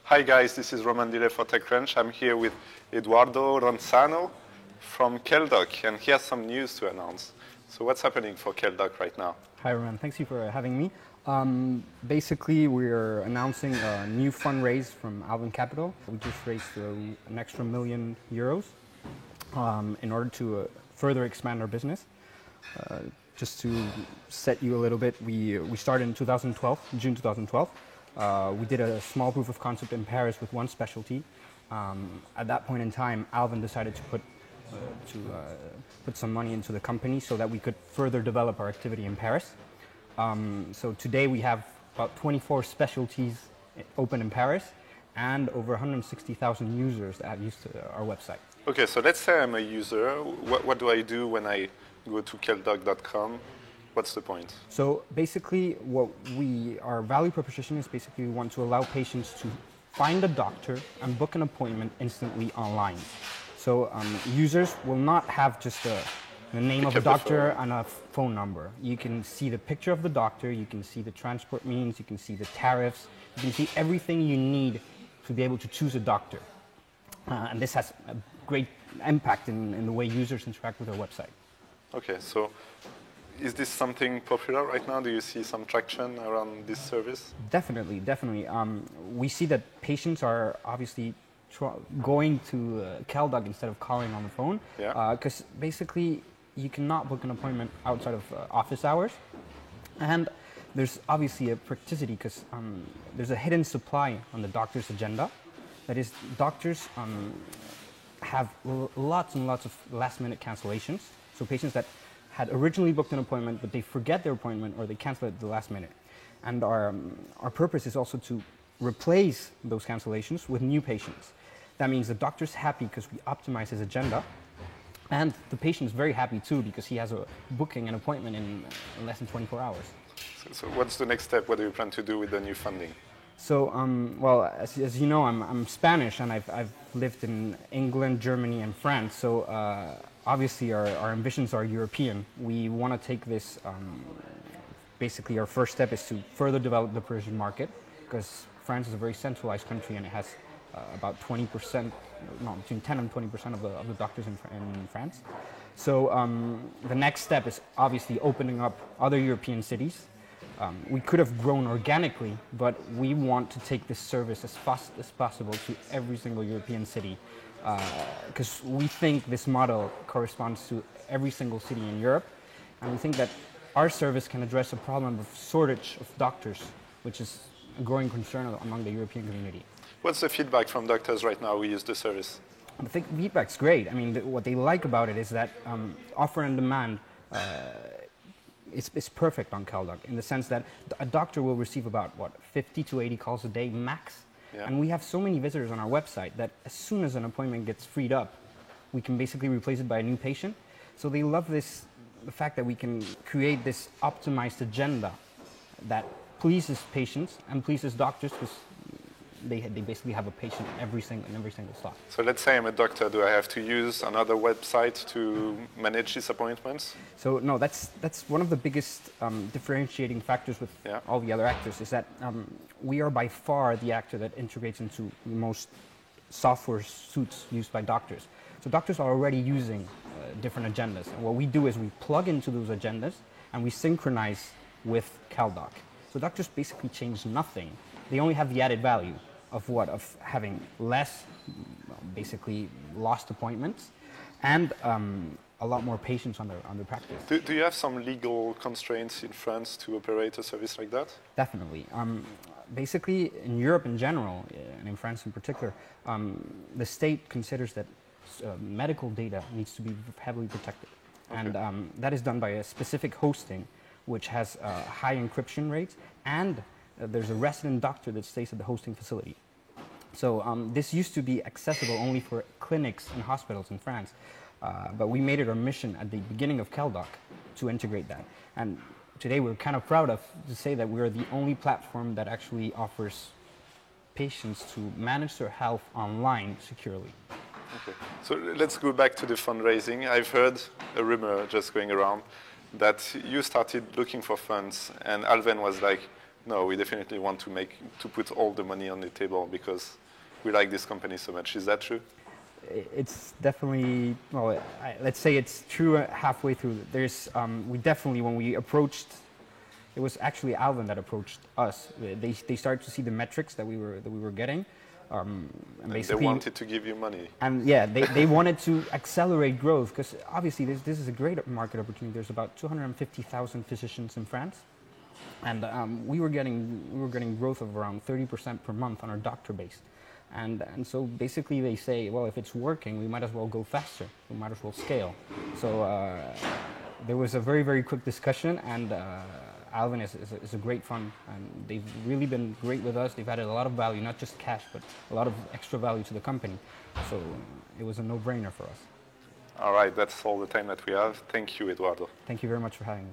Hi guys, this is Roman Dile for TechCrunch. I'm here with Eduardo Ronzano from KelDoc, and he has some news to announce. So what's happening for KelDoc right now? Hi Roman, thanks you for having me. Basically, we're announcing a new fundraise from Alvin Capital. We just raised an extra €1 million in order to further expand our business. Just to set you a little bit, we started in 2012, June 2012. We did a small proof of concept in Paris with one specialty. At that point in time, Alvin decided to put some money into the company so that we could further develop our activity in Paris. So today we have about 24 specialties open in Paris and over 160,000 users that have used our website. Okay, so let's say I'm a user. What do I do when I go to KelDoc.com? What's the point? So basically, our value proposition is basically we want to allow patients to find a doctor and book an appointment instantly online. So users will not have just the name of a doctor and a phone number. You can see the picture of the doctor, you can see the transport means, you can see the tariffs, you can see everything you need to be able to choose a doctor. And this has a great impact in the way users interact with our website. Okay, so is this something popular right now? Do you see some traction around this service? Definitely. We see that patients are obviously going to KelDoc instead of calling on the phone. Because basically, you cannot book an appointment outside of office hours. And there's obviously a practicity because there's a hidden supply on the doctor's agenda. That is, doctors have lots and lots of last-minute cancellations. So patients that had originally booked an appointment, but they forget their appointment or they cancel it at the last minute. And our purpose is also to replace those cancellations with new patients. That means the doctor's happy because we optimize his agenda, and the patient is very happy too because he has a booking an appointment in less than 24 hours. So what's the next step? What do you plan to do with the new funding? So, well, as you know, I'm Spanish and I've lived in England, Germany, and France. So obviously our ambitions are European. We want to take this, basically our first step is to further develop the Parisian market because France is a very centralized country and it has about 20%, between 10 and 20% of the doctors in France. So the next step is obviously opening up other European cities. We could have grown organically, but we want to take this service as fast as possible to every single European city because we think this model corresponds to every single city in Europe, and we think that our service can address a problem of shortage of doctors, which is a growing concern among the European community. What's the feedback from doctors right now who use the service? I think feedback's great. I mean, what they like about it is that offer and demand it's perfect on KelDoc in the sense that a doctor will receive about, 50 to 80 calls a day max. Yeah. And we have so many visitors on our website that as soon as an appointment gets freed up, we can basically replace it by a new patient. So they love the fact that we can create this optimized agenda that pleases patients and pleases doctors because they basically have a patient in every single slot. So let's say I'm a doctor. Do I have to use another website to manage these appointments? So no, that's one of the biggest differentiating factors with all the other actors is that we are by far the actor that integrates into most software suites used by doctors. So doctors are already using different agendas. And what we do is we plug into those agendas and we synchronize with KelDoc. So doctors basically change nothing. They only have the added value of having less, basically lost appointments, and a lot more patients on their practice. Do you have some legal constraints in France to operate a service like that? Definitely. Basically, in Europe in general, and in France in particular, the state considers that medical data needs to be heavily protected, and that is done by a specific hosting, which has high encryption rates, and there's a resident doctor that stays at the hosting facility. So this used to be accessible only for clinics and hospitals in France, but we made it our mission at the beginning of KelDoc to integrate that. And today we're kind of proud to say that we're the only platform that actually offers patients to manage their health online securely. Okay, so let's go back to the fundraising. I've heard a rumor just going around that you started looking for funds and Alvin was like, no, we definitely want to put all the money on the table because we like this company so much. Is that true? It's definitely, well, let's say it's true halfway through. We definitely, when we approached, it was actually Alvin that approached us. They started to see the metrics that we were getting. And they wanted to give you money. And yeah, they wanted to accelerate growth because obviously this is a great market opportunity. There's about 250,000 physicians in France, and we were getting growth of around 30% per month on our doctor base. And so basically they say, well, if it's working, we might as well go faster. We might as well scale. So there was a very, very quick discussion, and Alvin is a great fund, and they've really been great with us. They've added a lot of value, not just cash, but a lot of extra value to the company. So it was a no-brainer for us. All right, that's all the time that we have. Thank you, Eduardo. Thank you very much for having me.